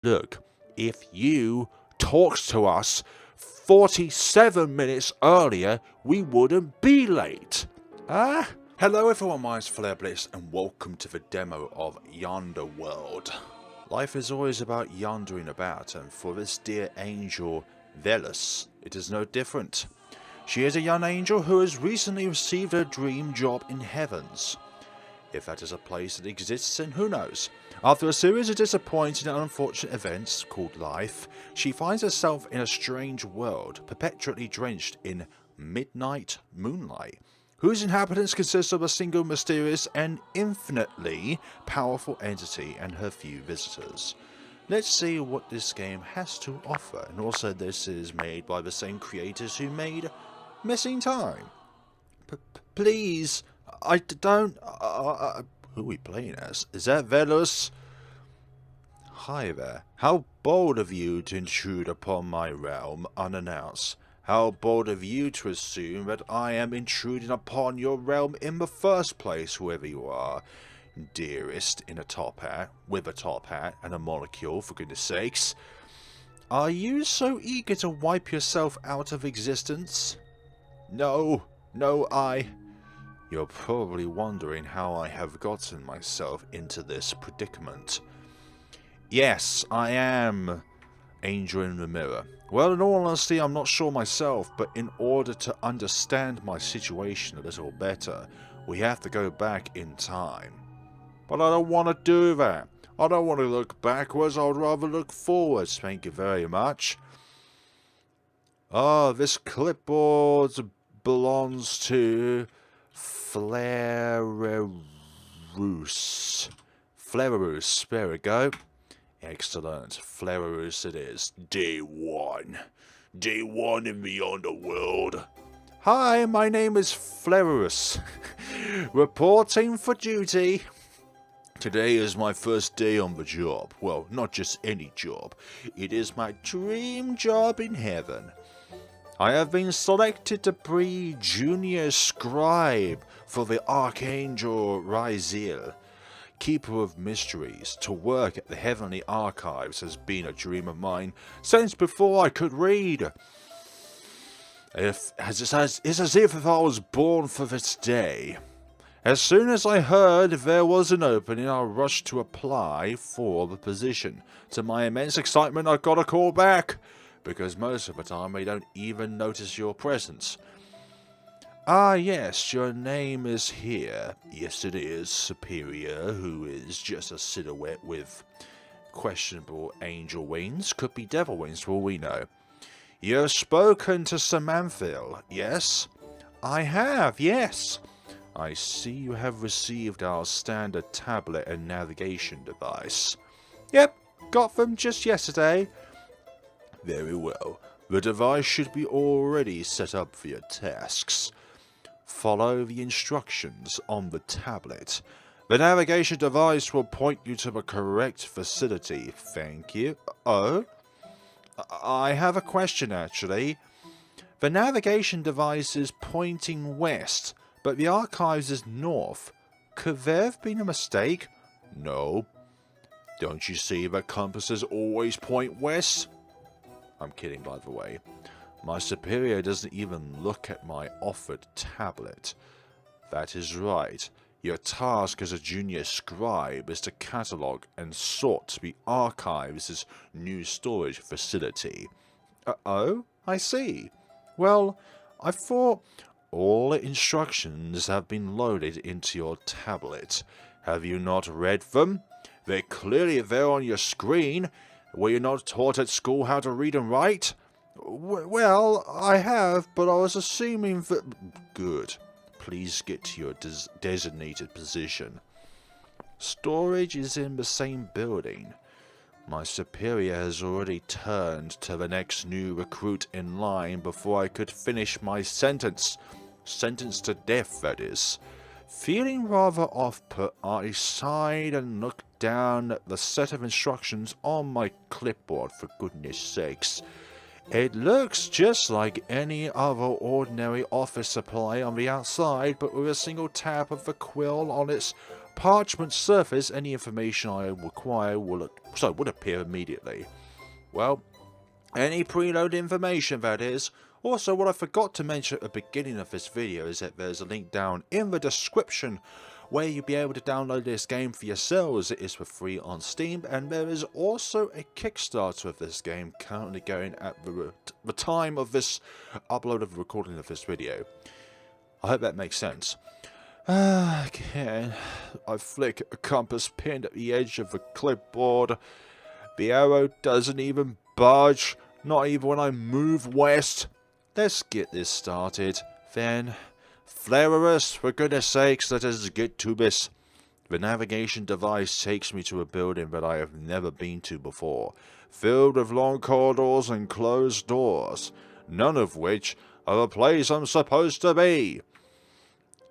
Look, if you talked to us 47 minutes earlier, we wouldn't be late. Huh? Hello everyone, my name's FlareBlitzed and welcome to the demo of Yonder World. Life is always about yondering about, and for this dear angel, Velus, it is no different. She is a young angel who has recently received her dream job in heavens. If that is a place that exists, then who knows? After a series of disappointing and unfortunate events called life, she finds herself in a strange world, perpetually drenched in midnight moonlight, whose inhabitants consist of a single mysterious and infinitely powerful entity and her few visitors. Let's see what this game has to offer, and also this is made by the same creators who made Missing Time. Please, I don't... who are we playing as? Is that Velus? Hi there. How bold of you to intrude upon my realm unannounced. How bold of you to assume that I am intruding upon your realm in the first place, whoever you are. Dearest in a top hat, with a top hat and a molecule, for goodness sakes. Are you so eager to wipe yourself out of existence? No, You're probably wondering how I have gotten myself into this predicament. Yes, I am Angel in the Mirror. Well, in all honesty, I'm not sure myself, but in order to understand my situation a little better, we have to go back in time. But I don't want to do that. I don't want to look backwards, I would rather look forwards, thank you very much. This clipboard belongs to Flareroos. Flareroos, there we go. Excellent, Flareroos it is. Day 1. Day 1 in the Yonder World. Hi, my name is Flareroos. Reporting for duty. Today is my first day on the job. Well, not just any job. It is my dream job in heaven. I have been selected to be junior scribe for the Archangel Raziel, keeper of mysteries. To work at the heavenly archives has been a dream of mine since before I could read. It's as if I was born for this day. As soon as I heard there was an opening, I rushed to apply for the position. To my immense excitement, I got a call back, because most of the time they don't even notice your presence. Ah yes, your name is here. Yes it is, Superior, who is just a silhouette with questionable angel wings. Could be devil wings for all we know. You've spoken to Samantha, yes? I have, yes. I see you have received our standard tablet and navigation device. Yep, got them just yesterday. Very well. The device should be already set up for your tasks. Follow the instructions on the tablet. The navigation device will point you to the correct facility. Thank you. Oh? I have a question actually. The navigation device is pointing west, but the archives is north. Could there have been a mistake? No. Don't you see that compasses always point west? I'm kidding, by the way. My superior doesn't even look at my offered tablet. That is right. Your task as a junior scribe is to catalogue and sort the archives' new storage facility. Oh, I see. Well, I thought all the instructions have been loaded into your tablet. Have you not read them? They're clearly there on your screen. Were you not taught at school how to read and write? Well, I have, but I was assuming that... Good. Please get to your designated position. Storage is in the same building. My superior has already turned to the next new recruit in line before I could finish my sentence. Sentenced to death, that is. Feeling rather off-put, I sighed and looked down at the set of instructions on my clipboard, for goodness sakes. It looks just like any other ordinary office supply on the outside, but with a single tab of the quill on its parchment surface, any information I require would appear immediately. Well, any preload information, that is. Also, what I forgot to mention at the beginning of this video is that there's a link down in the description where you'll be able to download this game for yourselves. It is for free on Steam, and there is also a Kickstarter of this game currently going at the time of this upload of the recording of this video. I hope that makes sense. Again, I flick a compass pin at the edge of the clipboard. The arrow doesn't even budge, not even when I move west. Let's get this started, then. FlareBlitzed, for goodness sakes, let us get to this. The navigation device takes me to a building that I have never been to before, filled with long corridors and closed doors, none of which are the place I'm supposed to be.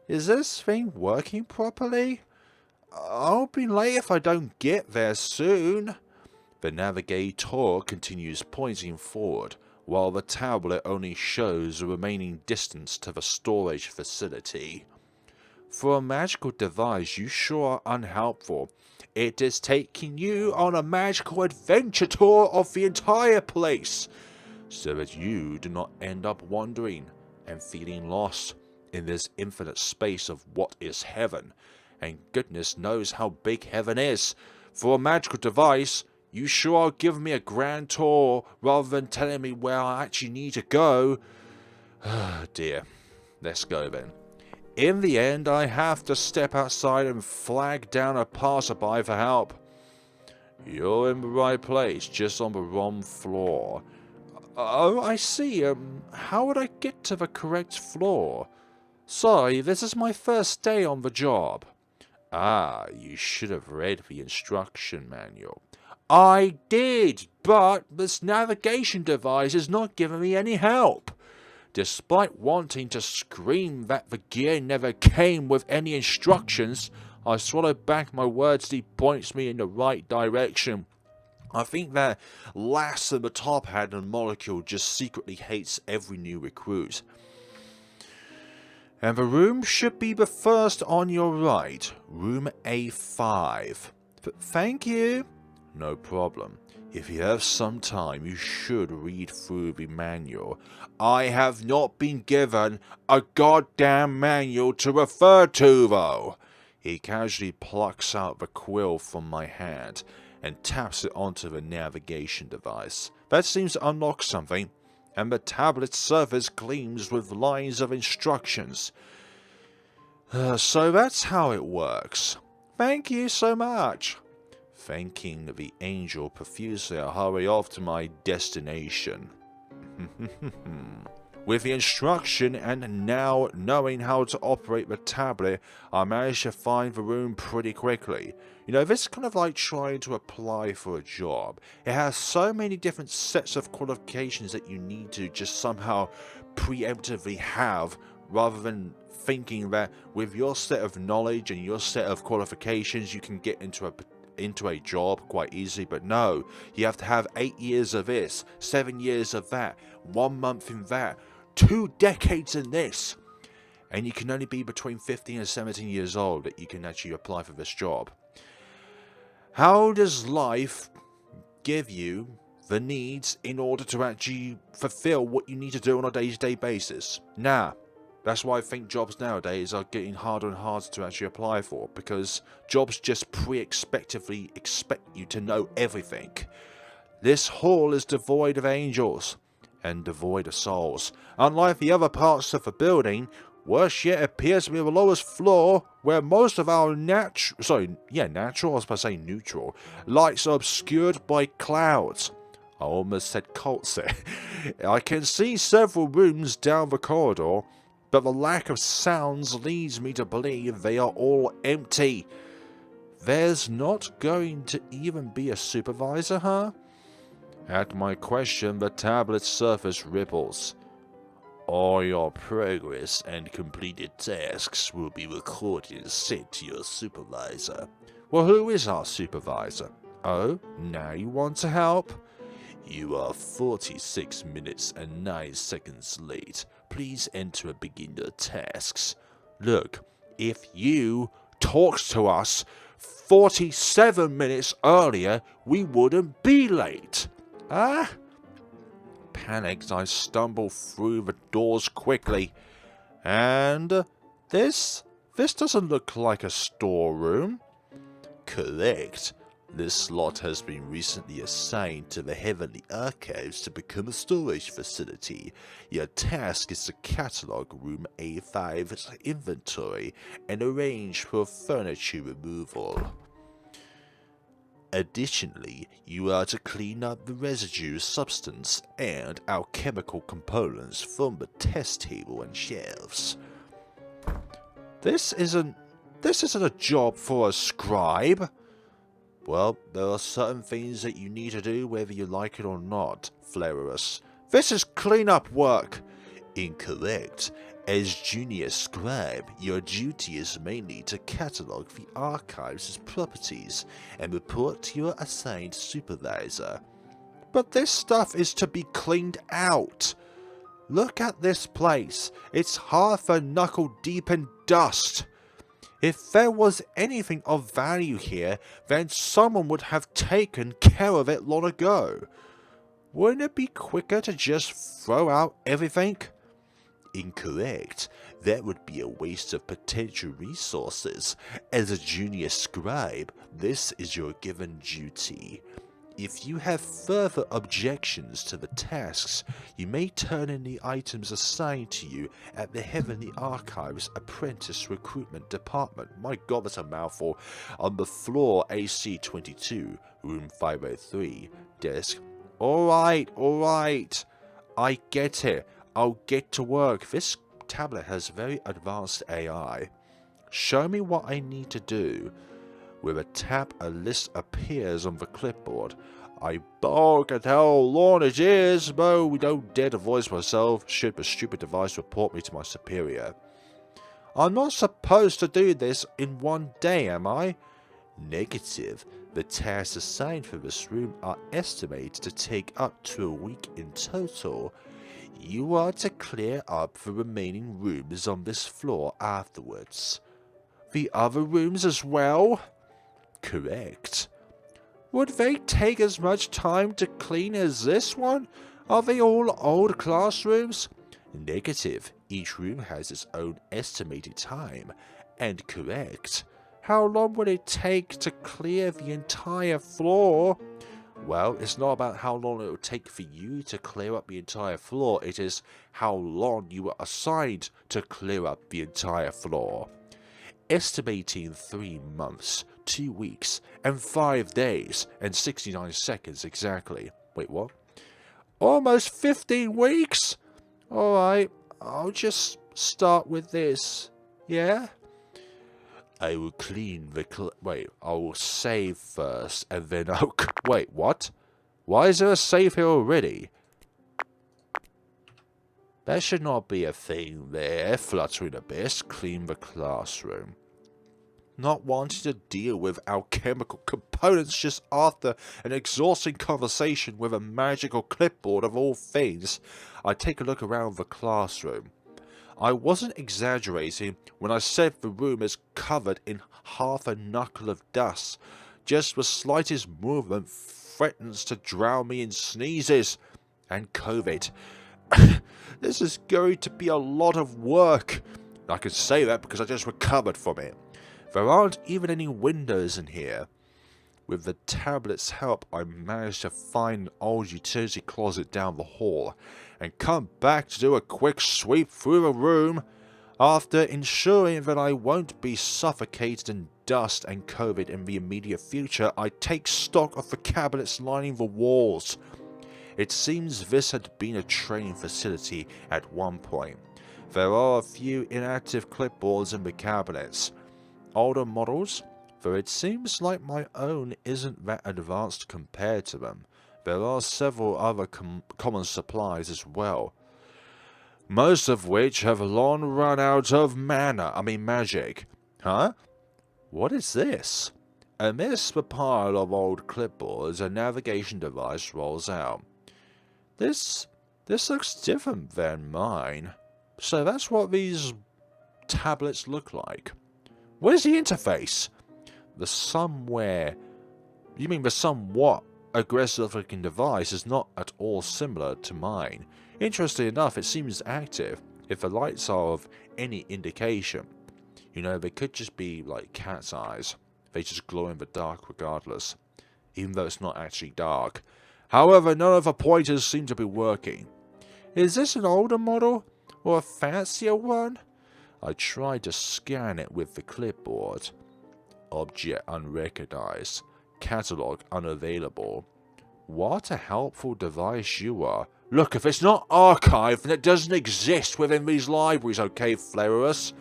Is this thing working properly? I'll be late if I don't get there soon. The navigator continues pointing forward, while the tablet only shows the remaining distance to the storage facility. For a magical device, you sure are unhelpful. It is taking you on a magical adventure tour of the entire place, so that you do not end up wandering and feeling lost in this infinite space of what is heaven. And goodness knows how big heaven is. For a magical device, you sure are giving me a grand tour rather than telling me where I actually need to go. Oh dear. Let's go then. In the end, I have to step outside and flag down a passerby for help. You're in the right place, just on the wrong floor. Oh, I see. How would I get to the correct floor? Sorry, this is my first day on the job. Ah, you should have read the instruction manual. I did, but this navigation device is not giving me any help. Despite wanting to scream that the gear never came with any instructions, I swallow back my words as he points me in the right direction. I think that lass in the top hat and molecule just secretly hates every new recruit. And the room should be the first on your right, room A5. Thank you. No problem. If you have some time, you should read through the manual. I have not been given a goddamn manual to refer to, though. He casually plucks out the quill from my hand and taps it onto the navigation device. That seems to unlock something, and the tablet's surface gleams with lines of instructions. So that's how it works. Thank you so much. Thanking the angel profusely, I hurry off to my destination. With the instruction and now knowing how to operate the tablet, I managed to find the room pretty quickly. You know, this is kind of like trying to apply for a job. It has so many different sets of qualifications that you need to just somehow preemptively have, rather than thinking that with your set of knowledge and your set of qualifications you can get into a job quite easily. But no, you have to have 8 years of this, 7 years of that, 1 month in that, 2 decades in this, and you can only be between 15 and 17 years old that you can actually apply for this job. How does life give you the needs in order to actually fulfill what you need to do on a day-to-day basis? Nah. That's why I think jobs nowadays are getting harder and harder to actually apply for, because jobs just pre-expectively expect you to know everything. This hall is devoid of angels, and devoid of souls. Unlike the other parts of the building, worse yet appears to be the lowest floor, where most of our neutral lights are obscured by clouds. I almost said cults there. I can see several rooms down the corridor, but the lack of sounds leads me to believe they are all empty. There's not going to even be a supervisor, huh? At my question, the tablet's surface ripples. All your progress and completed tasks will be recorded and sent to your supervisor. Well, who is our supervisor? Oh, now you want to help? You are 46 minutes and 9 seconds late. Please enter and begin your tasks. Look, if you talks to us 47 minutes earlier, we wouldn't be late. Ah? Panicked, I stumble through the doors quickly. And this doesn't look like a storeroom. Correct. This slot has been recently assigned to the Heavenly Archives to become a storage facility. Your task is to catalog room A5's inventory and arrange for furniture removal. Additionally, you are to clean up the residue substance and alchemical components from the test table and shelves. This isn't a job for a scribe. Well, there are certain things that you need to do whether you like it or not, FlareBlitzed. This is cleanup work. Incorrect. As junior scribe, your duty is mainly to catalog the archive's properties and report to your assigned supervisor. But this stuff is to be cleaned out. Look at this place. It's half a knuckle deep in dust. If there was anything of value here, then someone would have taken care of it long ago. Wouldn't it be quicker to just throw out everything? Incorrect. That would be a waste of potential resources. As a junior scribe, this is your given duty. If you have further objections to the tasks, you may turn in the items assigned to you at the Heavenly Archives Apprentice Recruitment Department. My god, that's a mouthful. On the floor AC22, room 503, desk. Alright. I get it. I'll get to work. This tablet has very advanced AI. Show me what I need to do. With a tap, a list appears on the clipboard. I bark at how long it is, but we don't dare to voice myself should the stupid device report me to my superior. I'm not supposed to do this in one day, am I? Negative. The tasks assigned for this room are estimated to take up to a week in total. You are to clear up the remaining rooms on this floor afterwards. The other rooms as well? Correct. Would they take as much time to clean as this one? Are they all old classrooms? Negative. Each room has its own estimated time. And correct. How long would it take to clear the entire floor? Well, it's not about how long it will take for you to clear up the entire floor. It is how long you were assigned to clear up the entire floor. Estimating 3 months, 2 weeks, and 5 days, and 69 seconds exactly. Wait, what? Almost 15 weeks? Alright, I'll just start with this. Yeah? I will clean the I will save first, and then I'll... Wait, what? Why is there a save here already? That should not be a thing there. Fluttering Abyss, clean the classroom. Not wanting to deal with alchemical components just after an exhausting conversation with a magical clipboard of all things, I take a look around the classroom. I wasn't exaggerating when I said the room is covered in half a knuckle of dust. Just the slightest movement threatens to drown me in sneezes. And COVID. This is going to be a lot of work. I can say that because I just recovered from it. There aren't even any windows in here. With the tablet's help, I managed to find an old utility closet down the hall and come back to do a quick sweep through the room. After ensuring that I won't be suffocated in dust and COVID in the immediate future, I take stock of the cabinets lining the walls. It seems this had been a training facility at one point. There are a few inactive clipboards in the cabinets. Older models, though it seems like my own isn't that advanced compared to them. There are several other common supplies as well, most of which have long run out of magic. Huh? What is this? Amidst the pile of old clipboards, a navigation device rolls out. This looks different than mine. So that's what these tablets look like. Where's the interface? The somewhere... You mean the somewhat aggressive-looking device is not at all similar to mine. Interestingly enough, it seems active, if the lights are of any indication. You know, they could just be like cat's eyes. They just glow in the dark regardless, even though it's not actually dark. However, none of the pointers seem to be working. Is this an older model, or a fancier one? I tried to scan it with the clipboard. Object unrecognized. Catalog unavailable. What a helpful device you are. Look, if it's not archived, then it doesn't exist within these libraries, okay, FlareBlitzed?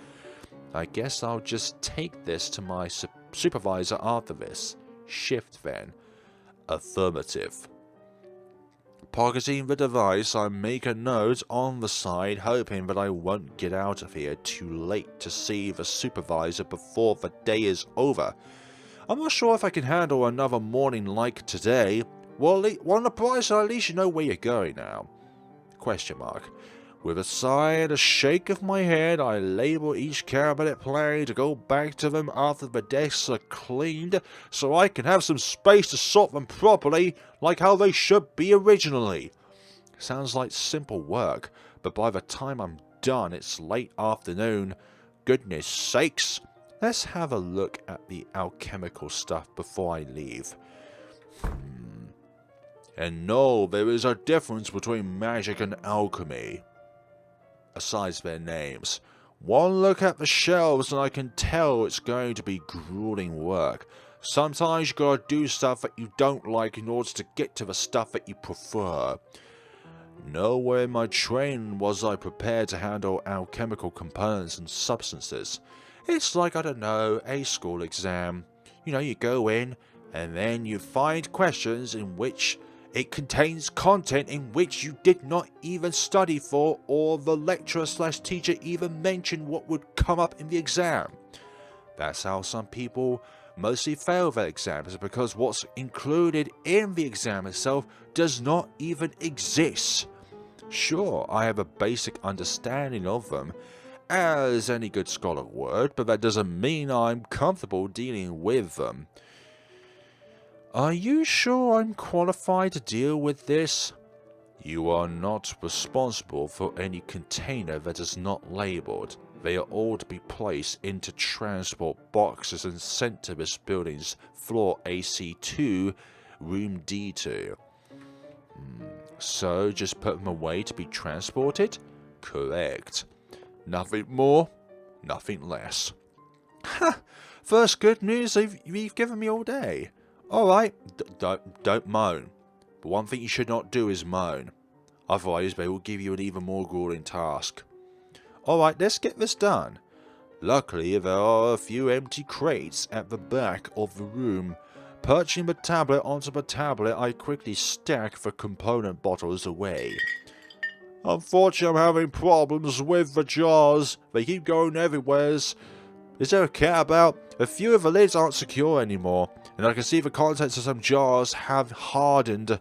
I guess I'll just take this to my supervisor after this. Shift then. Affirmative. Pocketing the device, I make a note on the side, hoping that I won't get out of here too late to see the supervisor before the day is over. I'm not sure if I can handle another morning like today. Well, on the bright side, at least you know where you're going now. Question mark. With a sigh and a shake of my head, I label each cabinet plane to go back to them after the desks are cleaned, so I can have some space to sort them properly, like how they should be originally. Sounds like simple work, but by the time I'm done, it's late afternoon. Goodness sakes! Let's have a look at the alchemical stuff before I leave. And no, there is a difference between magic and alchemy. Aside their names. One look at the shelves and I can tell it's going to be grueling work. Sometimes you gotta do stuff that you don't like in order to get to the stuff that you prefer. Nowhere in my training was I prepared to handle alchemical components and substances. It's like, I don't know, a school exam. You know, you go in and then you find questions in which it contains content in which you did not even study for, or the lecturer/teacher even mentioned what would come up in the exam. That's how some people mostly fail their exams, because what's included in the exam itself does not even exist. Sure, I have a basic understanding of them, as any good scholar would, but that doesn't mean I'm comfortable dealing with them. Are you sure I'm qualified to deal with this? You are not responsible for any container that is not labeled. They are all to be placed into transport boxes and sent to this building's floor AC2, room D2. So, just put them away to be transported? Correct. Nothing more, nothing less. Ha! First good news you've given me all day. Alright, don't moan. But one thing you should not do is moan. Otherwise they will give you an even more grueling task. Alright, let's get this done. Luckily there are a few empty crates at the back of the room. Perching the tablet onto the tablet, I quickly stack the component bottles away. Unfortunately I'm having problems with the jars. They keep going everywheres. Is there a cat about? A few of the lids aren't secure anymore, and I can see the contents of some jars have hardened.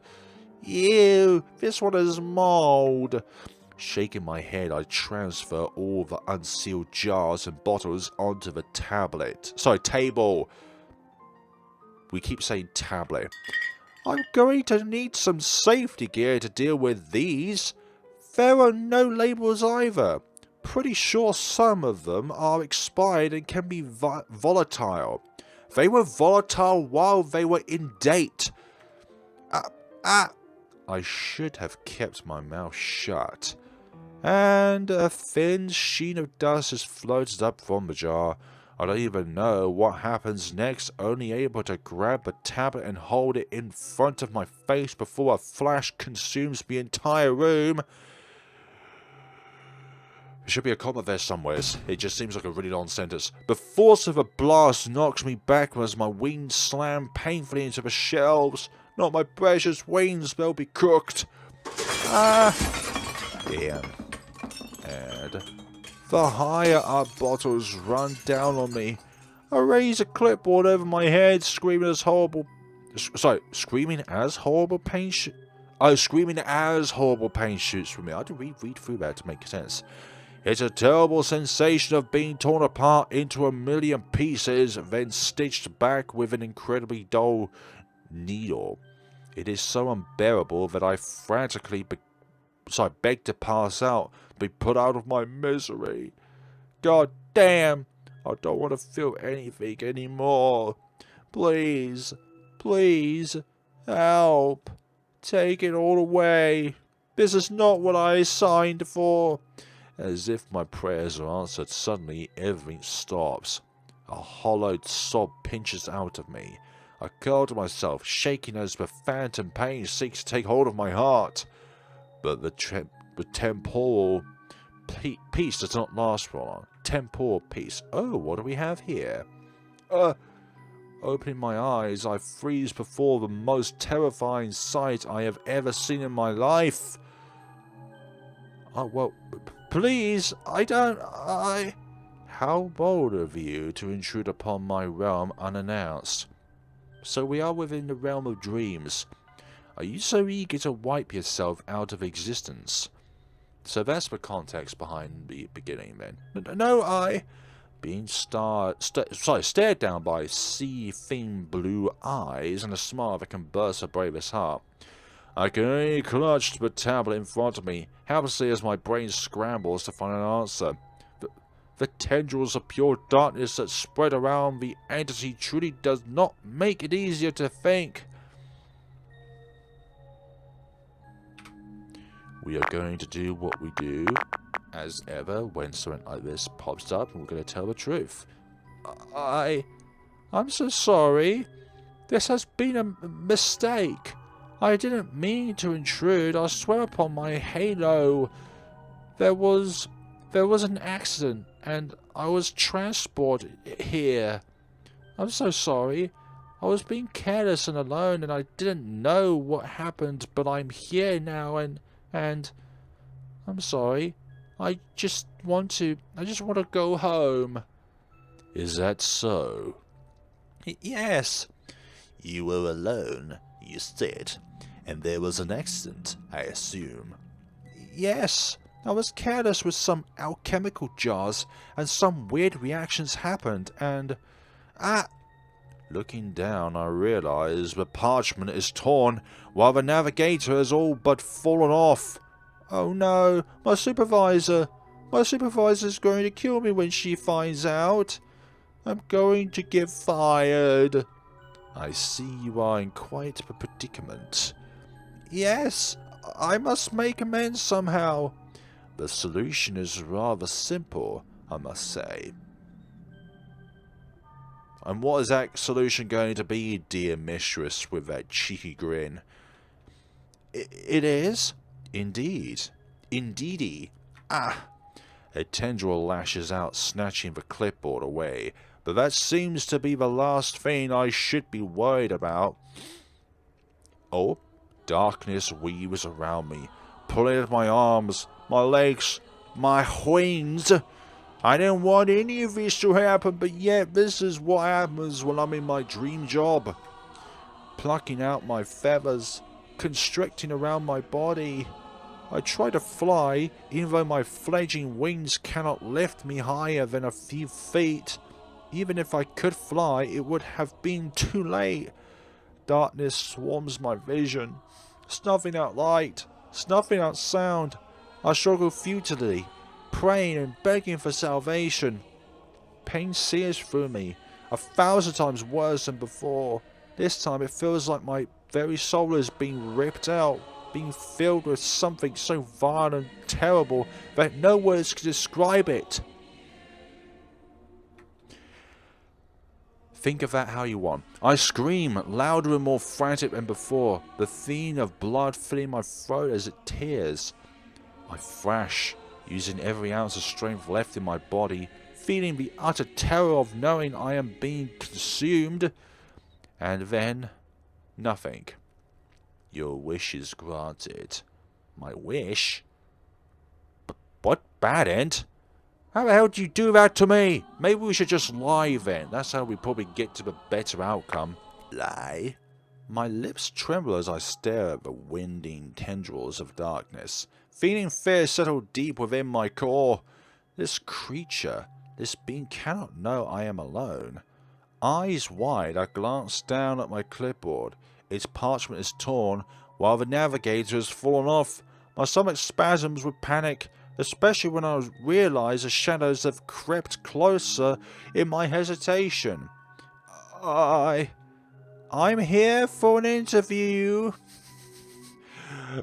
Ew, this one is mold. Shaking my head, I transfer all the unsealed jars and bottles onto the table. We keep saying tablet. I'm going to need some safety gear to deal with these. There are no labels either. Pretty sure some of them are expired and can be volatile. They were volatile while they were in date. I should have kept my mouth shut. And a thin sheen of dust has floated up from the jar. I don't even know what happens next, only able to grab the tablet and hold it in front of my face before a flash consumes the entire room. There should be a comma there somewheres. It just seems like a really long sentence. The force of a blast knocks me backwards as my wings slam painfully into the shelves. Not my precious wings, they'll be cooked. Yeah. And the higher up bottles run down on me. I raise a clipboard over my head, screaming as horrible pain shoots from me. I had to read through that to make sense. It's a terrible sensation of being torn apart into a million pieces, then stitched back with an incredibly dull needle. It is so unbearable that I frantically beg to pass out, to be put out of my misery. God damn! I don't want to feel anything anymore. Please, please, help. Take it all away. This is not what I signed for. As if my prayers are answered, suddenly everything stops. A hollowed sob pinches out of me. I curl to myself, shaking as the phantom pain seeks to take hold of my heart. But the temporal peace does not last for long. Temporal peace. Oh, what do we have here? Opening my eyes, I freeze before the most terrifying sight I have ever seen in my life. Oh, well, please, How bold of you to intrude upon my realm unannounced. So we are within the realm of dreams. Are you so eager to wipe yourself out of existence? So that's the context behind the beginning then. No, being stared down by sea-themed blue eyes and a smile that can burst a bravest heart. I can only clutch the tablet in front of me, helplessly as my brain scrambles to find an answer. The tendrils of pure darkness that spread around the entity truly does not make it easier to think. We are going to do what we do, as ever, when something like this pops up, and we're going to tell the truth. I'm so sorry. This has been a mistake. I didn't mean to intrude. I swear upon my halo. There was an accident, and I was transported here. I'm so sorry. I was being careless and alone, and I didn't know what happened, but I'm here now, and I'm sorry. I just want to go home. Is that so? Yes. You were alone, you said, and there was an accident, I assume. Yes. I was careless with some alchemical jars, and some weird reactions happened, and... Looking down, I realize the parchment is torn, while the navigator has all but fallen off. Oh no, my supervisor! My supervisor's going to kill me when she finds out. I'm going to get fired. I see you are in quite a predicament. Yes, I must make amends somehow. The solution is rather simple, I must say. And what is that solution going to be, dear mistress, with that cheeky grin? It is? Indeed. Indeedy. A tendril lashes out, snatching the clipboard away. But that seems to be the last thing I should be worried about. Oh, darkness weaves around me, pulling at my arms, my legs, my wings. I didn't want any of this to happen, but yet this is what happens when I'm in my dream job. Plucking out my feathers, constricting around my body. I try to fly, even though my fledgling wings cannot lift me higher than a few feet. Even if I could fly, it would have been too late. Darkness swarms my vision, snuffing out light, snuffing out sound. I struggle futilely, praying and begging for salvation. Pain sears through me, 1,000 times worse than before. This time it feels like my very soul is being ripped out, being filled with something so vile and terrible that no words can describe it. Think of that how you want. I scream, louder and more frantic than before, the theme of blood filling my throat as it tears. I thrash, using every ounce of strength left in my body, feeling the utter terror of knowing I am being consumed. And then, nothing. Your wish is granted. My wish? What bad end? How the hell did you do that to me? Maybe we should just lie then. That's how we probably get to the better outcome. Lie? My lips tremble as I stare at the winding tendrils of darkness, feeling fear settle deep within my core. This creature, this being cannot know I am alone. Eyes wide, I glance down at my clipboard. Its parchment is torn, while the navigator has fallen off. My stomach spasms with panic, especially when I realise the shadows have crept closer in my hesitation. I'm here for an interview.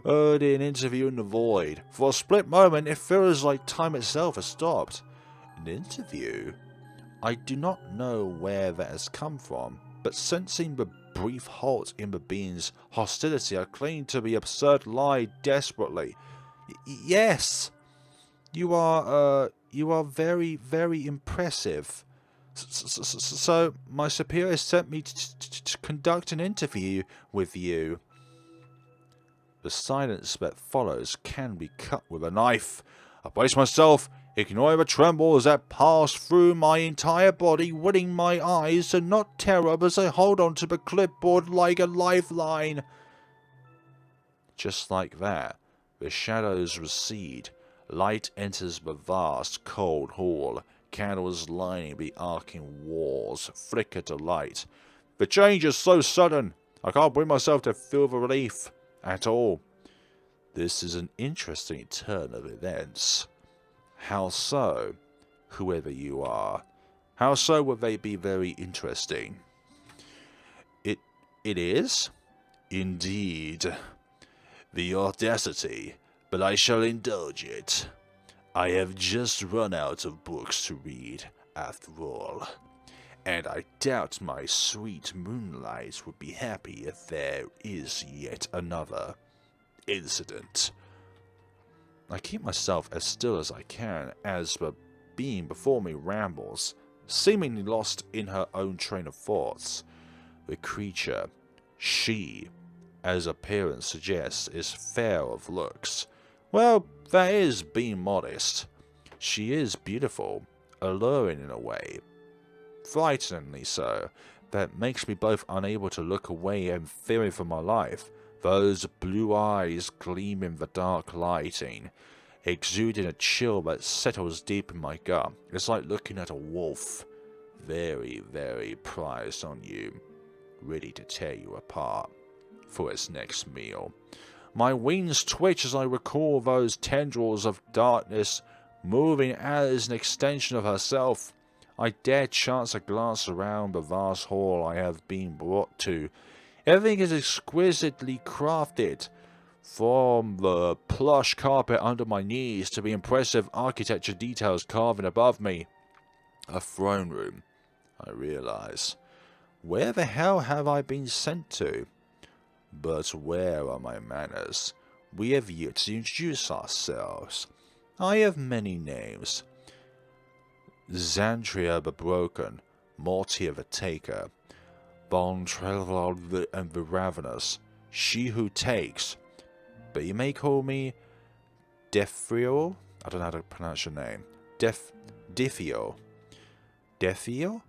An interview in the void. For a split moment, it feels like time itself has stopped. An interview? I do not know where that has come from, but sensing the brief halt in the being's hostility, I cling to the absurd lie desperately. Yes, you are very, very impressive. So my superior sent me to conduct an interview with you. The silence that follows can be cut with a knife. I brace myself, ignoring the trembles that pass through my entire body, willing my eyes to not tear up as I hold onto the clipboard like a lifeline. Just like that, the shadows recede. Light enters the vast, cold hall. Candles lining the arcing walls flicker to light. The change is so sudden, I can't bring myself to feel the relief at all. This is an interesting turn of events. How so? Whoever you are. How so would they be very interesting? It is? Indeed. The audacity, but I shall indulge it. I have just run out of books to read, after all. And I doubt my sweet moonlight would be happy if there is yet another incident. I keep myself as still as I can as the being before me rambles, seemingly lost in her own train of thoughts. The creature, she, as appearance suggests, is fair of looks. Well, that is being modest. She is beautiful, alluring in a way, frighteningly so, that makes me both unable to look away and fearing for my life. Those blue eyes gleam in the dark lighting, exuding a chill that settles deep in my gut. It's like looking at a wolf, very, very prized on you, ready to tear you apart for its next meal. My wings twitch as I recall those tendrils of darkness moving as an extension of herself. I dare chance a glance around the vast hall I have been brought to. Everything is exquisitely crafted, from the plush carpet under my knees to the impressive architecture details carving above me. A throne room, I realize. Where the hell have I been sent to? But where are my manners? We have yet to introduce ourselves. I have many names. Xantria the Broken, Mortia the Taker, Von Trelvald and the Ravenous, She Who Takes. But you may call me Defrio? I don't know how to pronounce your name. Defio. Defio?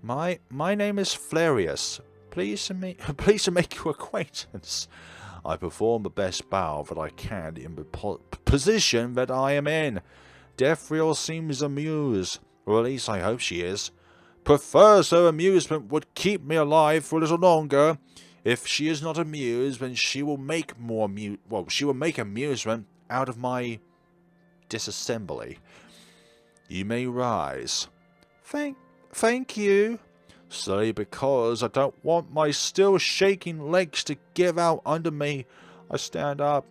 My name is Flarius. Pleased to make your acquaintance. I perform the best bow that I can in the position that I am in. Defriel seems amused, or at least I hope she is. Prefers her amusement would keep me alive for a little longer. If she is not amused, then she will make amusement out of my disassembly. You may rise. Thank you. Solely because I don't want my still shaking legs to give out under me. I stand up.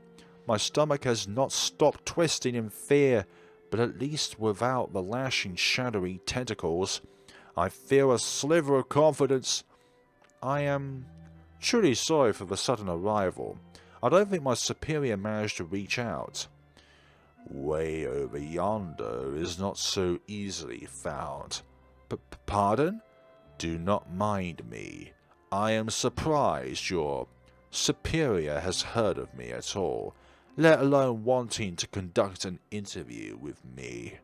My stomach has not stopped twisting in fear, but at least without the lashing shadowy tentacles. I feel a sliver of confidence. I am truly sorry for the sudden arrival. I don't think my superior managed to reach out. Way over yonder is not so easily found. Pardon? Do not mind me. I am surprised your superior has heard of me at all, let alone wanting to conduct an interview with me.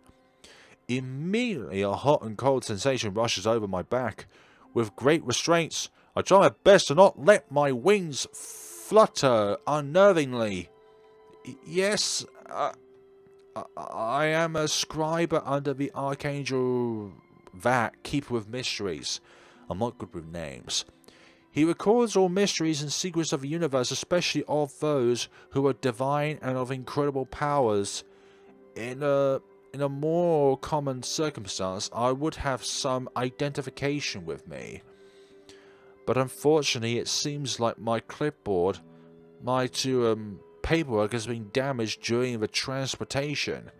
Immediately a hot and cold sensation rushes over my back. With great restraints, I try my best to not let my wings flutter unnervingly. Yes, I am a scribe under the Archangel Vat, keeper of mysteries. I'm not good with names. He records all mysteries and secrets of the universe, especially of those who are divine and of incredible powers. In a more common circumstance, I would have some identification with me. But unfortunately, it seems like my clipboard, my paperwork has been damaged during the transportation.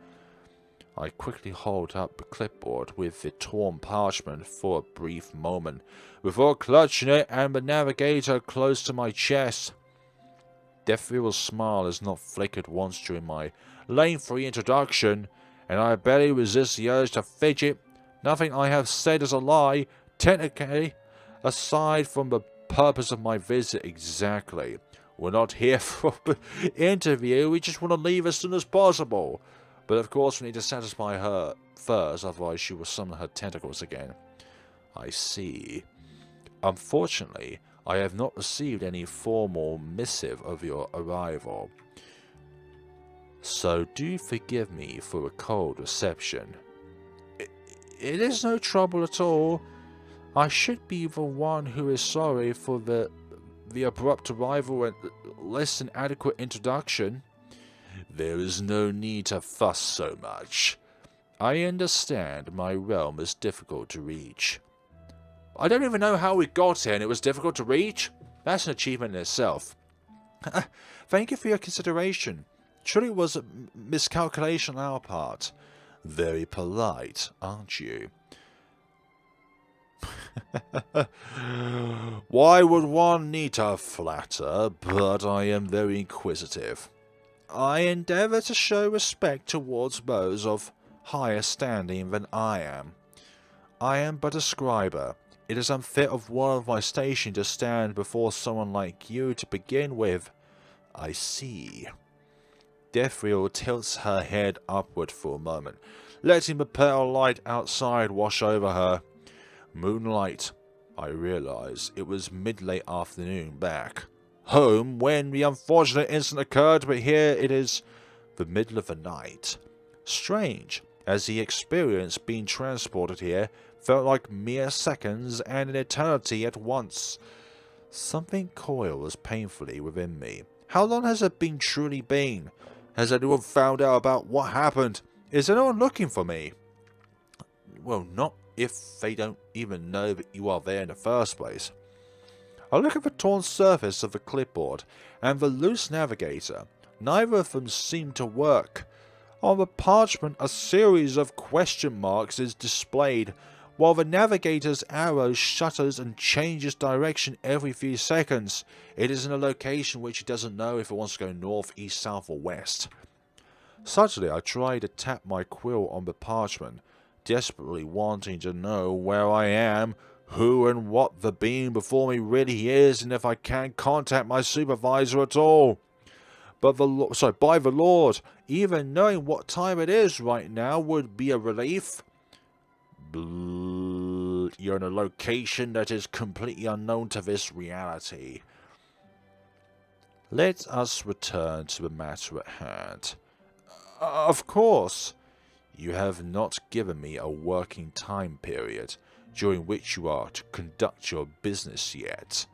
I quickly hold up the clipboard with the torn parchment for a brief moment, before clutching it and the navigator close to my chest. Deathfield's smile has not flickered once during my lengthy introduction, and I barely resist the urge to fidget. Nothing I have said is a lie, technically, aside from the purpose of my visit exactly. We're not here for an interview, we just want to leave as soon as possible. But of course we need to satisfy her first, otherwise she will summon her tentacles again. I see. Unfortunately, I have not received any formal missive of your arrival. So do forgive me for a cold reception. It is no trouble at all. I should be the one who is sorry for the abrupt arrival and less than adequate introduction. There is no need to fuss so much. I understand my realm is difficult to reach. I don't even know how we got here and it was difficult to reach. That's an achievement in itself. Thank you for your consideration. Surely it was a miscalculation on our part. Very polite, aren't you? Why would one need to flatter? But I am very inquisitive. I endeavour to show respect towards those of higher standing than I am. I am but a scribe. It is unfit of one of my station to stand before someone like you to begin with. I see. Deathfield tilts her head upward for a moment, letting the pale light outside wash over her. Moonlight. I realise it was mid-late afternoon back home when the unfortunate incident occurred, but here it is the middle of the night. Strange, as the experience being transported here felt like mere seconds and an eternity at once. Something coils painfully within me. How long has it been truly been? Has anyone found out about what happened? Is anyone looking for me? Well, not if they don't even know that you are there in the first place. I look at the torn surface of the clipboard and the loose navigator. Neither of them seem to work. On the parchment, a series of question marks is displayed, while the navigator's arrow shutters and changes direction every few seconds. It is in a location which it doesn't know if it wants to go north, east, south, or west. Suddenly, I try to tap my quill on the parchment, desperately wanting to know where I am, who and what the being before me really is, and if I can contact my supervisor at all. But by the Lord, even knowing what time it is right now would be a relief. You're in a location that is completely unknown to this reality. Let us return to the matter at hand. Of course, you have not given me a working time period during which you are to conduct your business yet.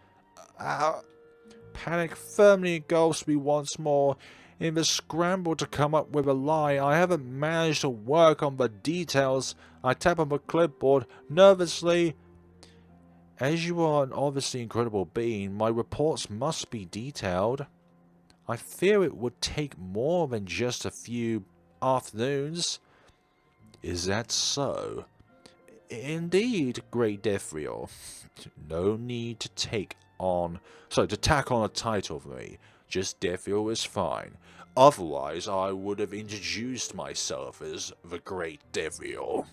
Panic firmly engulfs me once more. In the scramble to come up with a lie, I haven't managed to work on the details. I tap on the clipboard nervously. As you are an obviously incredible being, my reports must be detailed. I fear it would take more than just a few afternoons. Is that so? Indeed, Great Deathriel. No need to tack on a title for me. Just Deathriel is fine. Otherwise, I would have introduced myself as the Great Deathriel.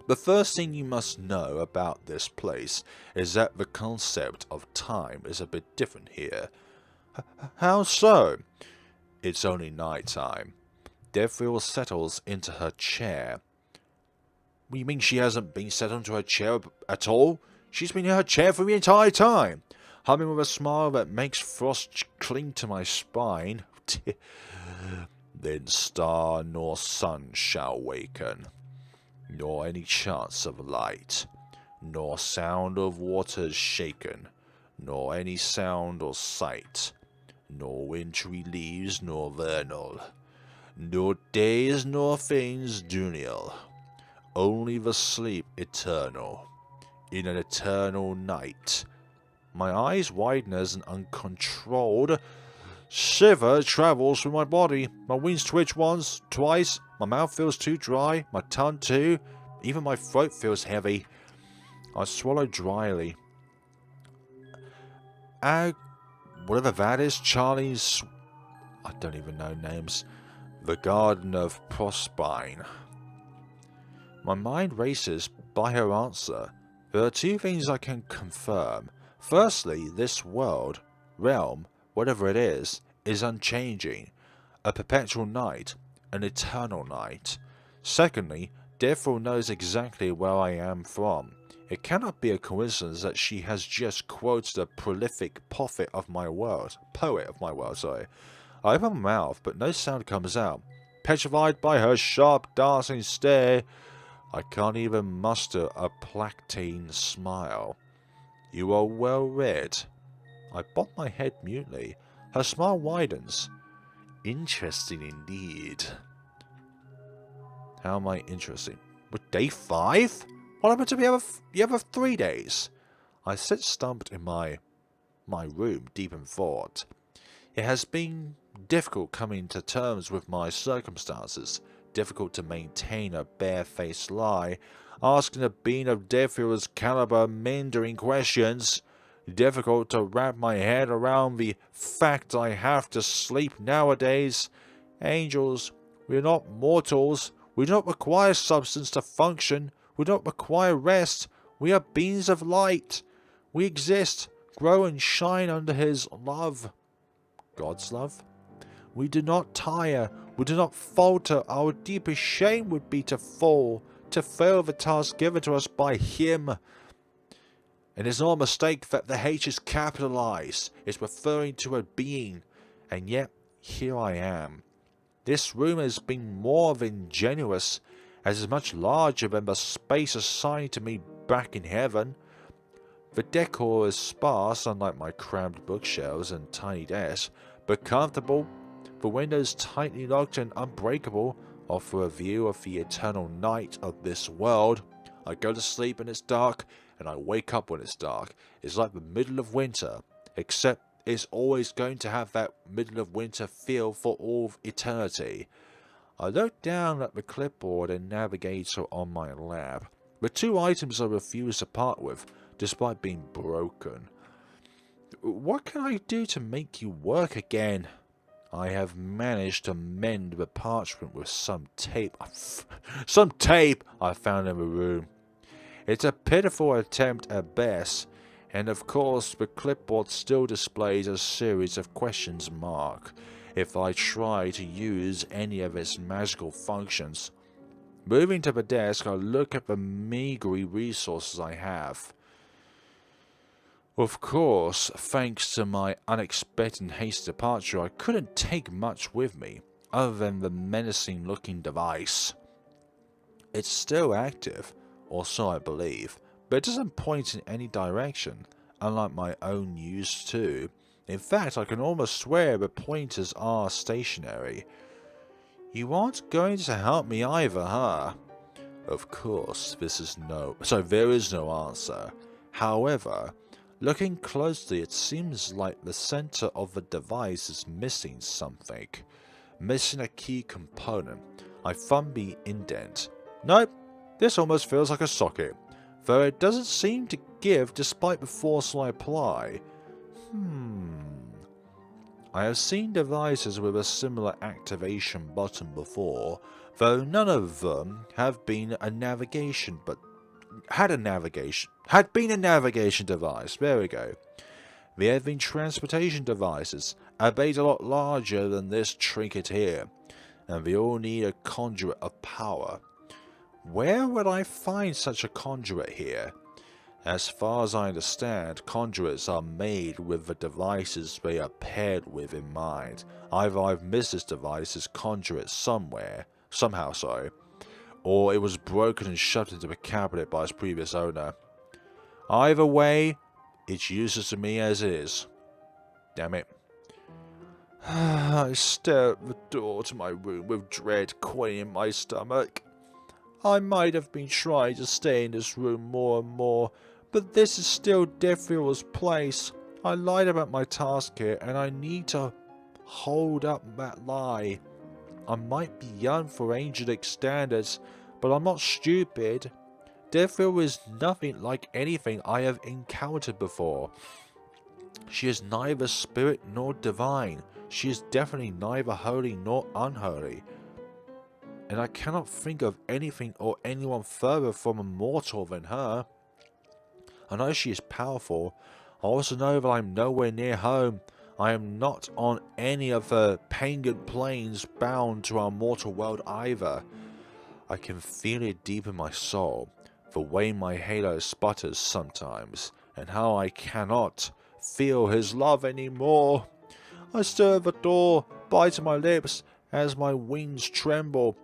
The first thing you must know about this place is that the concept of time is a bit different here. How so? It's only night time. Deathriel settles into her chair. You mean she hasn't been settled into her chair at all? She's been in her chair for the entire time. Humming with a smile that makes frost cling to my spine. Then star nor sun shall waken, nor any chance of light, nor sound of waters shaken, nor any sound or sight, nor wintry leaves nor vernal, nor days nor things genial, only the sleep eternal, in an eternal night. My eyes widen as an uncontrolled shiver travels through my body. My wings twitch once, twice, my mouth feels too dry, my tongue too, even my throat feels heavy. I swallow dryly. Whatever that is, Charlie's... I don't even know names. The Garden of Prospine. My mind races by her answer. There are two things I can confirm. Firstly, this world, realm, whatever it is unchanging. A perpetual night, an eternal night. Secondly, Devil knows exactly where I am from. It cannot be a coincidence that she has just quoted a prolific poet of my world. I open my mouth, but no sound comes out. Petrified by her sharp, dancing stare, I can't even muster a plactine smile. You are well read. I bob my head mutely. Her smile widens. Interesting indeed. How am I interesting? With day 5? What happened to the other 3 days? I sit stumped in my room, deep in thought. It has been difficult coming to terms with my circumstances. Difficult to maintain a bare-faced lie, asking a being of Devil's caliber meandering questions. Difficult to wrap my head around the fact I have to sleep nowadays. Angels, we are not mortals. We do not require substance to function. We do not require rest. We are beings of light. We exist, grow and shine under His love. God's love? We do not tire. We do not falter. Our deepest shame would be to fall, to fail the task given to us by Him. And it's not a mistake that the H is capitalized. It's referring to a being. And yet, here I am. This room has been more than generous, as it's much larger than the space assigned to me back in heaven. The decor is sparse, unlike my crammed bookshelves and tiny desk, but comfortable. The windows tightly locked and unbreakable offer a view of the eternal night of this world. I go to sleep when it's dark, and I wake up when it's dark. It's like the middle of winter, except it's always going to have that middle of winter feel for all of eternity. I look down at the clipboard and navigator on my lap. The two items I refuse to part with, despite being broken. What can I do to make you work again? I have managed to mend the parchment with some tape. Some tape I found in the room. It's a pitiful attempt at best, and of course the clipboard still displays a series of questions mark if I try to use any of its magical functions. Moving to the desk, I look at the meagre resources I have. Of course, thanks to my unexpected and hasty departure, I couldn't take much with me, other than the menacing-looking device. It's still active, or so I believe, but it doesn't point in any direction, unlike my own used to. In fact, I can almost swear the pointers are stationary. You aren't going to help me either, huh? Of course, there is no answer. However, looking closely, it seems like the center of the device is missing something. Missing a key component. I thumb the indent. Nope, this almost feels like a socket, though it doesn't seem to give despite the force I apply. I have seen devices with a similar activation button before, though none of them have been a navigation device. There we go. There have been transportation devices, albeit a lot larger than this trinket here, and they all need a conduit of power. Where would I find such a conduit here? As far as I understand, conjurers are made with the devices they are paired with in mind. Either I've missed this device as conjurer somehow, or it was broken and shoved into the cabinet by its previous owner. Either way, it's useless to me as is. Damn it. I stare at the door to my room with dread quaking in my stomach. I might have been trying to stay in this room more and more, but this is still Deathfield's place. I lied about my task here, and I need to hold up that lie. I might be young for angelic standards, but I'm not stupid. Deathfield is nothing like anything I have encountered before. She is neither spirit nor divine. She is definitely neither holy nor unholy. And I cannot think of anything or anyone further from a mortal than her. I know she is powerful. I also know that I am nowhere near home. I am not on any of the pagan planes bound to our mortal world either. I can feel it deep in my soul, the way my halo sputters sometimes, and how I cannot feel his love anymore. I stir at the door, bite my lips as my wings tremble.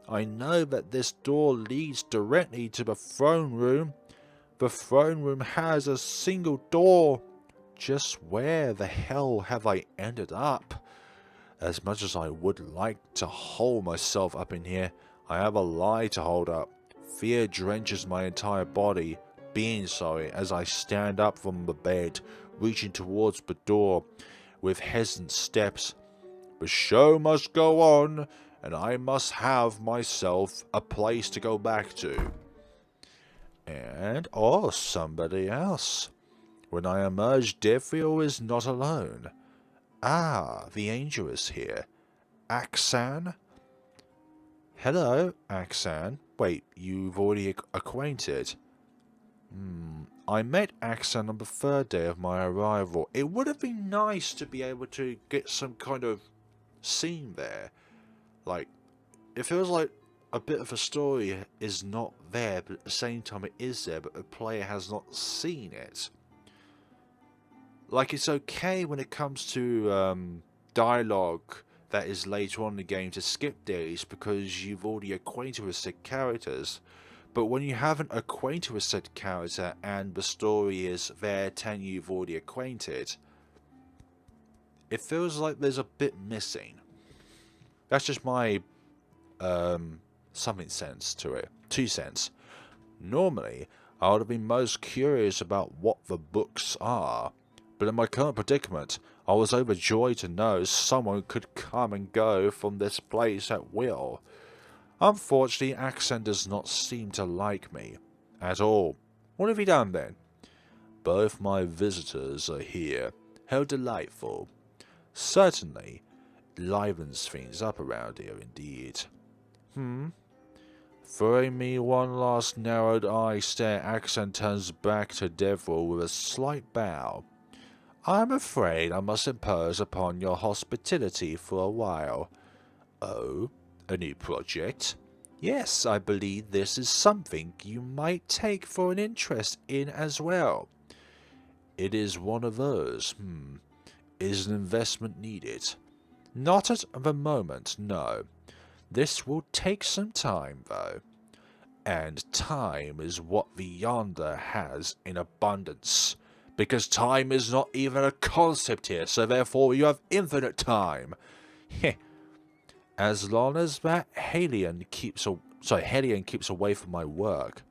I know that this door leads directly to the throne room. The throne room has a single door. Just where the hell have I ended up? As much as I would like to hold myself up in here, I have a lie to hold up. Fear drenches my entire body, as I stand up from the bed, reaching towards the door with hesitant steps. The show must go on, and I must have myself a place to go back to. Or somebody else. When I emerge, Deathfield is not alone. Ah, the angel is here. Axen? Hello, Axen. Wait, you've already acquainted? I met Axen on the third day of my arrival. It would have been nice to be able to get some kind of scene there. Like, it feels like a bit of a story is not there, but at the same time it is there, but the player has not seen it. Like, it's okay when it comes to dialogue that is later on in the game to skip days because you've already acquainted with said characters. But when you haven't acquainted with said character and the story is there telling you've already acquainted, it feels like there's a bit missing. That's just my something sense to it. 2 cents. Normally, I would have been most curious about what the books are, but in my current predicament, I was overjoyed to know someone could come and go from this place at will. Unfortunately, Axen does not seem to like me at all. What have you done then? Both my visitors are here. How delightful. Certainly, livens things up around here indeed. Throwing me one last narrowed eye stare, Axen turns back to Devil with a slight bow. I'm afraid I must impose upon your hospitality for a while. Oh, a new project? Yes, I believe this is something you might take for an interest in as well. It is one of those. Is an investment needed? Not at the moment, no. This will take some time, though. And time is what the Yonder has in abundance. Because time is not even a concept here, so therefore you have infinite time. Heh. As long as that Hellion keeps away from my work,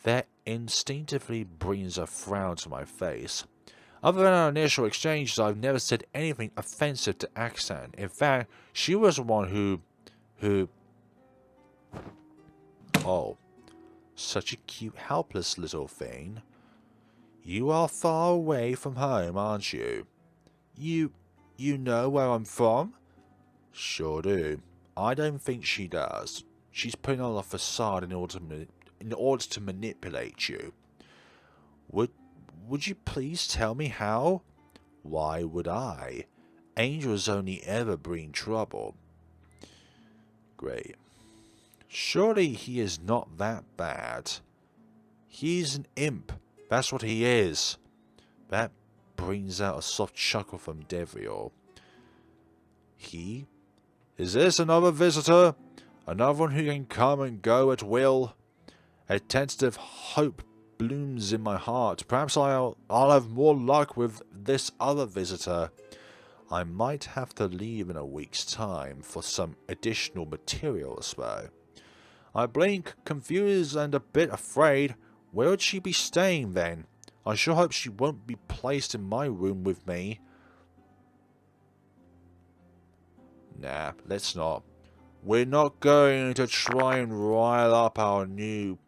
that instinctively brings a frown to my face. Other than our initial exchanges, I've never said anything offensive to Axen. In fact, she was the one who... Oh, such a cute, helpless little thing. You are far away from home, aren't you? You know where I'm from? Sure do. I don't think she does. She's putting on a facade in order to manipulate you. Would you please tell me how? Why would I? Angels only ever bring trouble. Great. Surely he is not that bad. He's an imp, That's what he is. That brings out a soft chuckle from Devriel. He? Is this another visitor? Another one who can come and go at will? A tentative hope blooms in my heart. Perhaps I'll have more luck with this other visitor. I might have to leave in a week's time for some additional materials, though. I blink, confused and a bit afraid. Where would she be staying then? I sure hope she won't be placed in my room with me. Nah, let's not. We're not going to try and rile up our new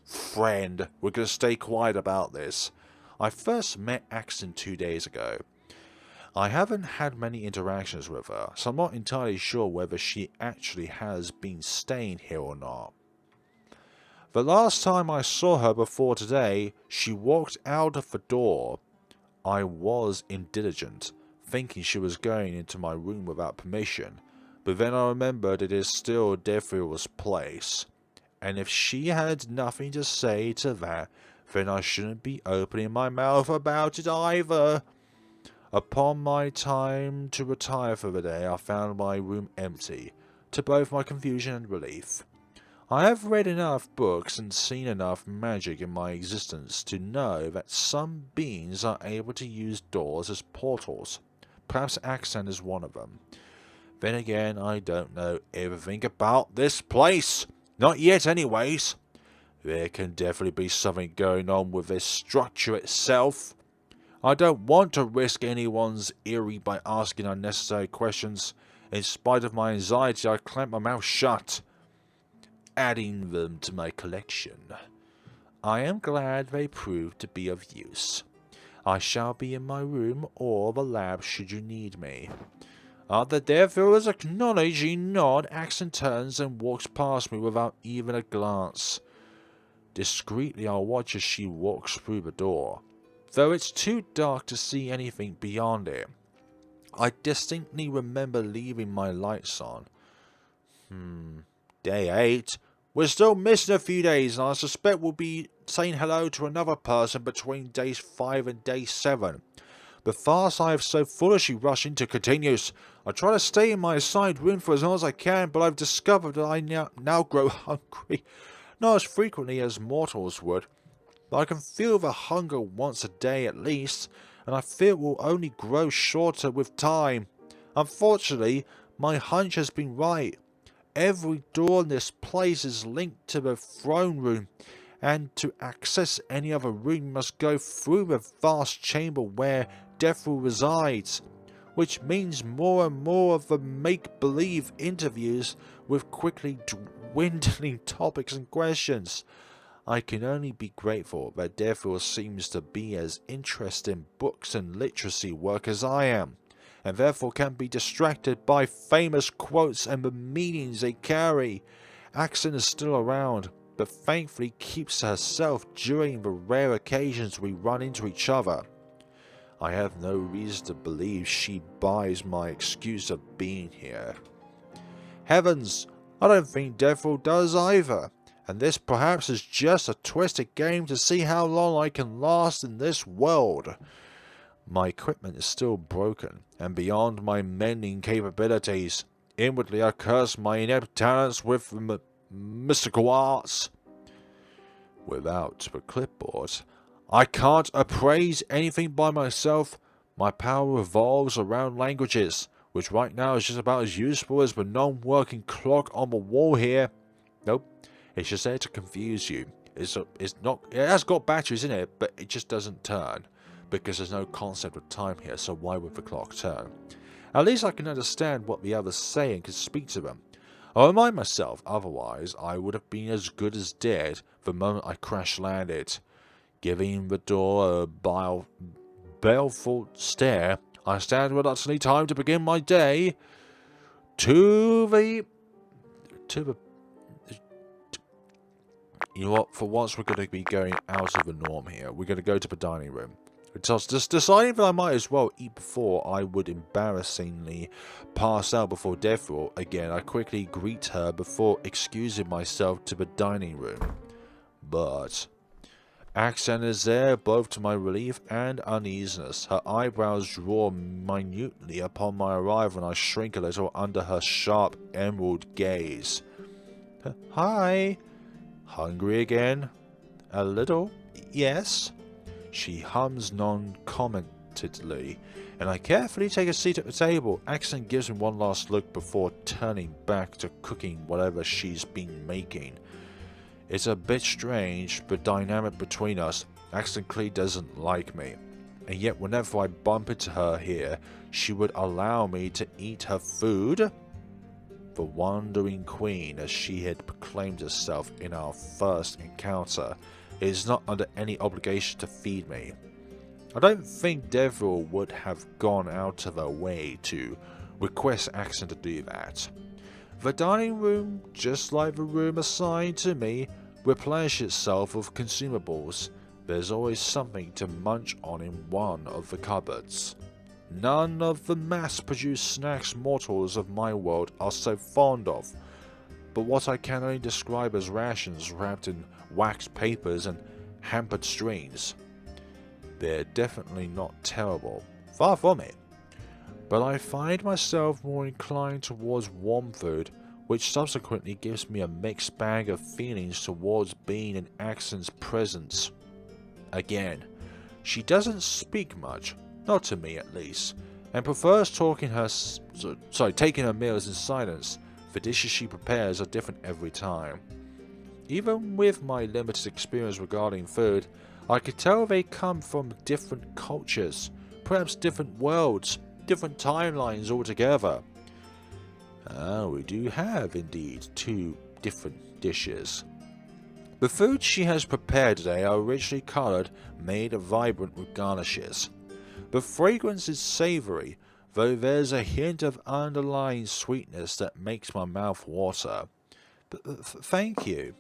friend. We're going to stay quiet about this. I first met Axen 2 days ago. I haven't had many interactions with her, so I'm not entirely sure whether she actually has been staying here or not. The last time I saw her before today, she walked out of the door. I was indiligent, thinking she was going into my room without permission, but then I remembered it is still Devriel's place, and if she had nothing to say to that, then I shouldn't be opening my mouth about it either. Upon my time to retire for the day, I found my room empty, to both my confusion and relief. I have read enough books and seen enough magic in my existence to know that some beings are able to use doors as portals. Perhaps Axen is one of them. Then again, I don't know everything about this place. Not yet anyways. There can definitely be something going on with this structure itself. I don't want to risk anyone's eerie by asking unnecessary questions. In spite of my anxiety, I clamp my mouth shut, adding them to my collection. I am glad they proved to be of use. I shall be in my room or the lab should you need me. After Devriel's acknowledging nod, Axen turns and walks past me without even a glance. Discreetly I watch as she walks through the door, though it's too dark to see anything beyond it. I distinctly remember leaving my lights on. Day 8. We're still missing a few days, and I suspect we'll be saying hello to another person between days 5 and day 7. The fast I have so foolishly rushed into continues. I try to stay in my assigned room for as long as I can, but I've discovered that I now grow hungry. Not as frequently as mortals would, but I can feel the hunger once a day at least, and I fear it will only grow shorter with time. Unfortunately, my hunch has been right. Every door in this place is linked to the throne room, and to access any other room you must go through the vast chamber where Devriel resides, which means more and more of the make-believe interviews with quickly dwindling topics and questions. I can only be grateful that Devriel seems to be as interested in books and literacy work as I am, and therefore can be distracted by famous quotes and the meanings they carry. Axen is still around, but thankfully keeps to herself during the rare occasions we run into each other. I have no reason to believe she buys my excuse of being here. Heavens, I don't think Devriel does either, and this perhaps is just a twisted game to see how long I can last in this world. My equipment is still broken and beyond my mending capabilities. Inwardly I curse my inept talents with mystical arts. Without the clipboard, I can't appraise anything by myself. My power revolves around languages, which right now is just about as useful as the non-working clock on the wall here. Nope, it's just there to confuse you. It has got batteries in it, but it just doesn't turn, because there's no concept of time here, so why would the clock turn? At least I can understand what the others say and can speak to them. I remind myself, otherwise I would have been as good as dead the moment I crash-landed. Giving the door a baleful stare, I stand reluctantly, time to begin my day. You know what, for once we're going to be going out of the norm here. We're going to go to the dining room. Just deciding that I might as well eat before I would embarrassingly pass out before Devriel again. I quickly greet her before excusing myself to the dining room. But Axen is there, both to my relief and uneasiness. Her eyebrows draw minutely upon my arrival, and I shrink a little under her sharp emerald gaze. Hi. Hungry again? A little, yes. She hums non-commentedly, and I carefully take a seat at the table. Axen gives me one last look before turning back to cooking whatever she's been making. It's a bit strange, but dynamic between us. Axen clearly doesn't like me, and yet whenever I bump into her here, she would allow me to eat her food? The Wandering Queen, as she had proclaimed herself in our first encounter, is not under any obligation to feed me. I don't think Devil would have gone out of her way to request Axen to do that. The dining room, just like the room assigned to me, replenishes itself with consumables. There's always something to munch on in one of the cupboards. None of the mass-produced snacks mortals of my world are so fond of, but what I can only describe as rations wrapped in waxed papers and hampered strings. They're definitely not terrible, far from it, but I find myself more inclined towards warm food, which subsequently gives me a mixed bag of feelings towards being in Axen's presence. Again, she doesn't speak much, not to me at least, and prefers taking her meals in silence. The dishes she prepares are different every time. Even with my limited experience regarding food, I could tell they come from different cultures, perhaps different worlds, different timelines altogether. We do have, indeed, 2 different dishes. The foods she has prepared today are richly coloured, made vibrant with garnishes. The fragrance is savoury, though there's a hint of underlying sweetness that makes my mouth water. But thank you.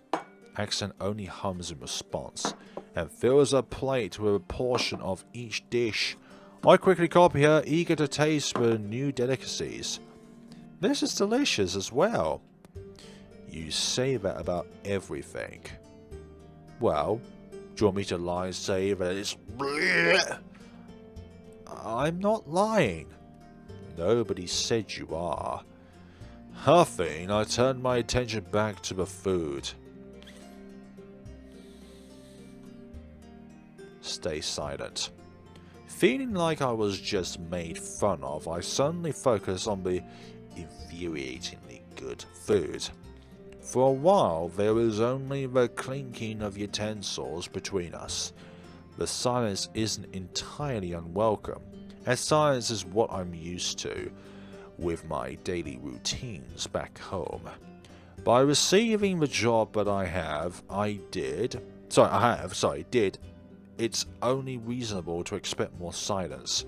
Axen only hums in response, and fills her plate with a portion of each dish. I quickly copy her, eager to taste the new delicacies. This is delicious as well. You say that about everything. Well, do you want me to lie and say that it's bleh? I'm not lying. Nobody said you are. Huffing, I turned my attention back to the food. Stay silent. Feeling like I was just made fun of, I suddenly focused on the infuriatingly good food. For a while, there was only the clinking of utensils between us. The silence isn't entirely unwelcome, as silence is what I'm used to with my daily routines back home. By receiving the job that I did, it's only reasonable to expect more silence.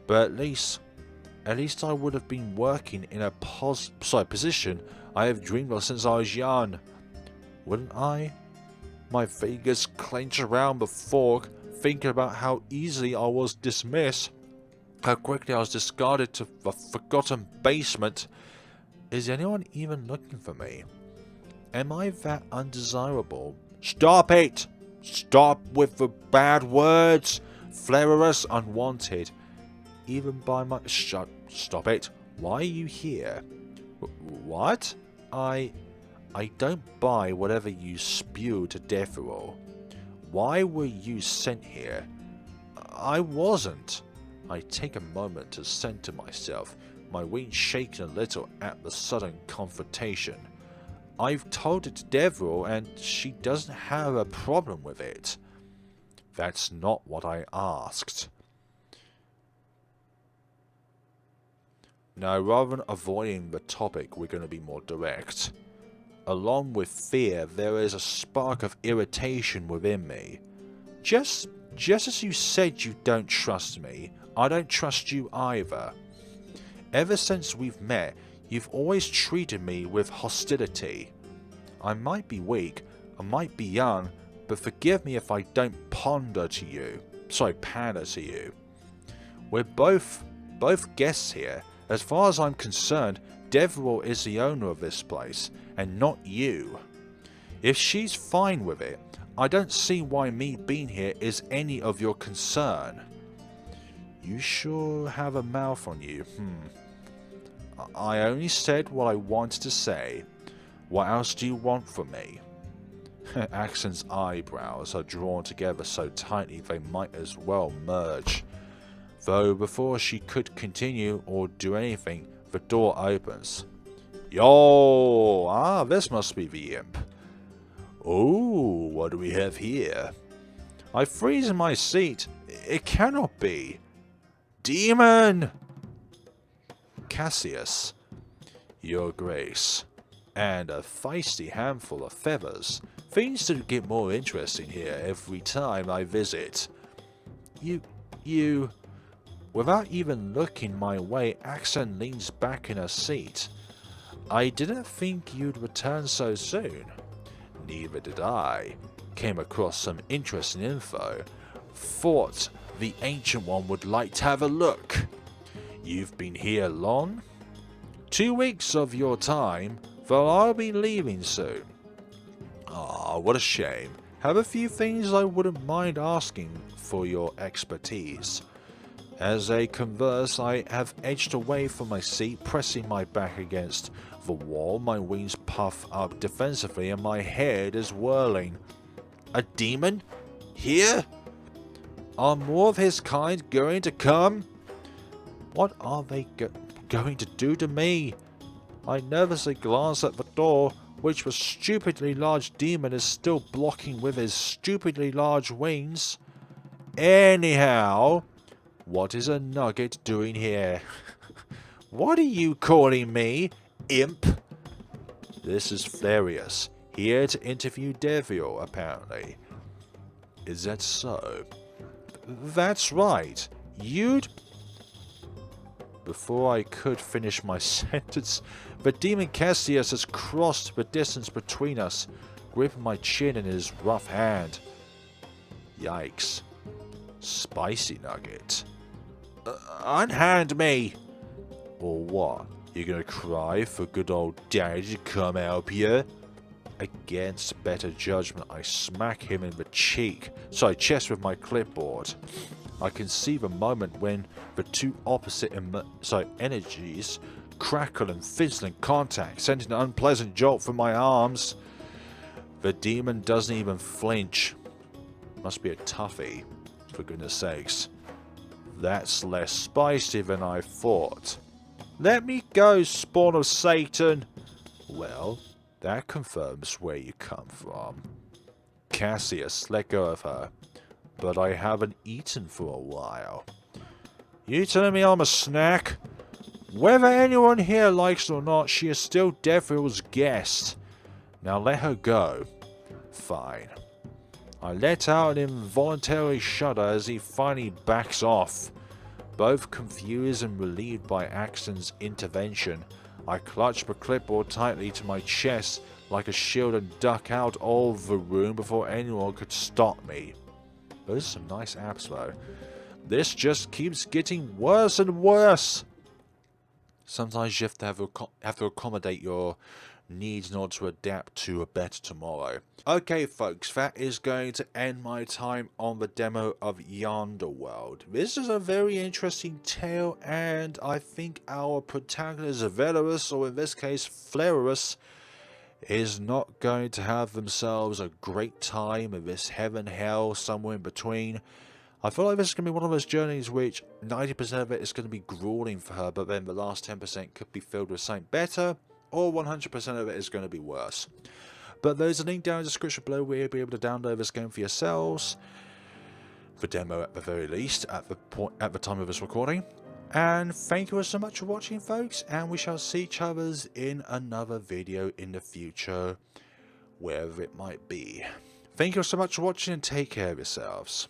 But at least I would have been working in a position I have dreamed of since I was young. Wouldn't I? My fingers clench around the fork, thinking about how easily I was dismissed, how quickly I was discarded to the forgotten basement. Is anyone even looking for me? Am I that undesirable? Stop it! Stop with the bad words! Flarerus unwanted. Even by my... Stop it. Why are you here? What? I don't buy whatever you spew to Deferal. Why were you sent here? I wasn't. I take a moment to center myself, my wings shaking a little at the sudden confrontation. I've told it to Deverell, and she doesn't have a problem with it. That's not what I asked. Now, rather than avoiding the topic, we're going to be more direct. Along with fear, there is a spark of irritation within me. Just as you said you don't trust me, I don't trust you either. Ever since we've met, you've always treated me with hostility. I might be weak, I might be young, but forgive me if I don't pander to you. We're both guests here. As far as I'm concerned, Deverell is the owner of this place, and not you. If she's fine with it, I don't see why me being here is any of your concern. You sure have a mouth on you. I only said what I wanted to say. What else do you want from me? Axen's eyebrows are drawn together so tightly they might as well merge. Though before she could continue or do anything, the door opens. Yo! This must be the imp. Oh, what do we have here? I freeze in my seat. It cannot be. Demon! Cassius, Your Grace, and a feisty handful of feathers. Things do get more interesting here every time I visit. You... Without even looking my way, Axen leans back in her seat. I didn't think you'd return so soon. Neither did I. Came across some interesting info. Thought the Ancient One would like to have a look. You've been here long? 2 weeks of your time, though I'll be leaving soon. What a shame. Have a few things I wouldn't mind asking for your expertise. As they converse, I have edged away from my seat, pressing my back against the wall. My wings puff up defensively and my head is whirling. A demon? Here? Are more of his kind going to come? What are they going to do to me? I nervously glance at the door, which the stupidly large demon is still blocking with his stupidly large wings. Anyhow, what is a nugget doing here? What are you calling me, imp? This is Flarius, here to interview Devil, apparently. Is that so? That's right. You'd... Before I could finish my sentence, the demon Cassius has crossed the distance between us, gripping my chin in his rough hand. Yikes. Spicy nugget. Unhand me! Or what? You gonna cry for good old daddy to come help you? Against better judgment, I smack him in the chest with my clipboard. I can see the moment when the two opposite energies crackle and fizzle in contact, sending an unpleasant jolt from my arms. The demon doesn't even flinch. Must be a toughie, for goodness sakes. That's less spicy than I thought. Let me go, spawn of Satan! Well, that confirms where you come from. Cassius, let go of her. But I haven't eaten for a while. You telling me I'm a snack? Whether anyone here likes it or not, she is still Devil's guest. Now let her go. Fine. I let out an involuntary shudder as he finally backs off. Both confused and relieved by Axen's intervention, I clutch the clipboard tightly to my chest like a shield and duck out of the room before anyone could stop me. Those are some nice apps though. This just keeps getting worse and worse. Sometimes you have to accommodate your needs in order to adapt to a better tomorrow. Okay folks, that is going to end my time on the demo of Yonder World. This is a very interesting tale, and I think our protagonist Velarus, or in this case Flarus, is not going to have themselves a great time in this heaven, hell, somewhere in between. I feel like this is going to be one of those journeys which 90% of it is going to be grueling for her, but then the last 10% could be filled with something better, or 100% of it is going to be worse. But there's a link down in the description below where you'll be able to download this game for yourselves. The demo at the very least, at the time of this recording. And thank you so much for watching folks, and we shall see each other in another video in the future, wherever it might be. Thank you so much for watching and take care of yourselves.